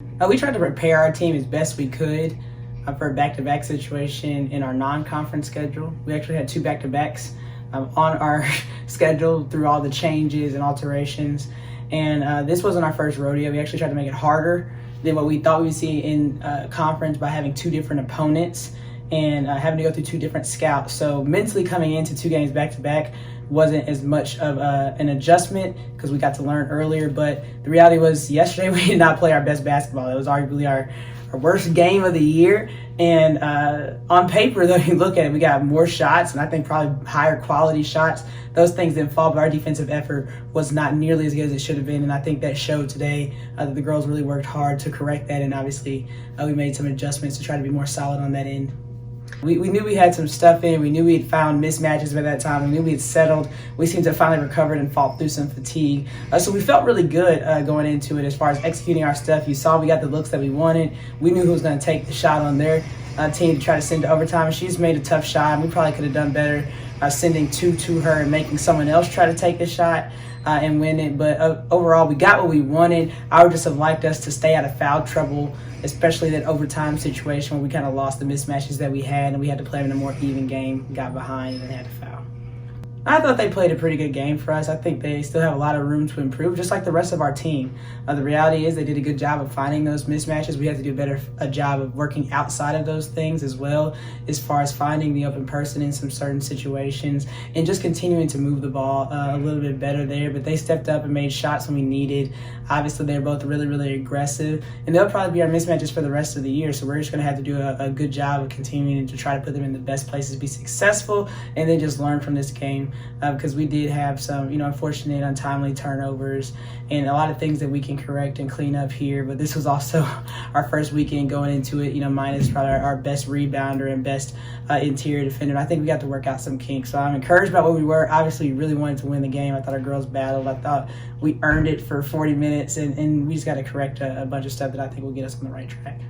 We tried to prepare our team as best we could for a back-to-back situation in our non-conference schedule. We actually had 2 back-to-backs on our schedule through all the changes and alterations. And this wasn't our first rodeo. We actually tried to make it harder than what we thought we'd see in conference by having 2 different opponents and having to go through 2 different scouts. So mentally coming into 2 games back-to-back wasn't as much of an adjustment because we got to learn earlier. But the reality was yesterday we did not play our best basketball. It was arguably our worst game of the year. And on paper, though, you look at it, we got more shots and I think probably higher quality shots. Those things didn't fall, but our defensive effort was not nearly as good as it should have been. And I think that showed today that the girls really worked hard to correct that. And obviously, we made some adjustments to try to be more solid on that end. We knew we had some stuff in. We knew we had found mismatches by that time. We knew we had settled. We seemed to have finally recovered and fought through some fatigue. So we felt really good going into it as far as executing our stuff. You saw we got the looks that we wanted. We knew who was going to take the shot on their team to try to send to overtime. And she's made a tough shot. And we probably could have done better sending 2 to her and making someone else try to take the shot and win it. But overall, we got what we wanted. I would just have liked us to stay out of foul trouble, especially that overtime situation where we kind of lost the mismatches that we had and we had to play in a more even game, got behind and had to foul. I thought they played a pretty good game for us. I think they still have a lot of room to improve, just like the rest of our team. The reality is they did a good job of finding those mismatches. We have to do a job of working outside of those things as well, as far as finding the open person in some certain situations and just continuing to move the ball a little bit better there. But they stepped up and made shots when we needed. Obviously, they're both really, really aggressive, and they'll probably be our mismatches for the rest of the year. So we're just going to have to do a good job of continuing to try to put them in the best places to be successful and then just learn from this game. Because we did have some, unfortunate, untimely turnovers and a lot of things that we can correct and clean up here. But this was also our first weekend going into it, minus probably our best rebounder and best interior defender. And I think we got to work out some kinks. So I'm encouraged by what we were. Obviously, we really wanted to win the game. I thought our girls battled. I thought we earned it for 40 minutes, and we just got to correct a bunch of stuff that I think will get us on the right track.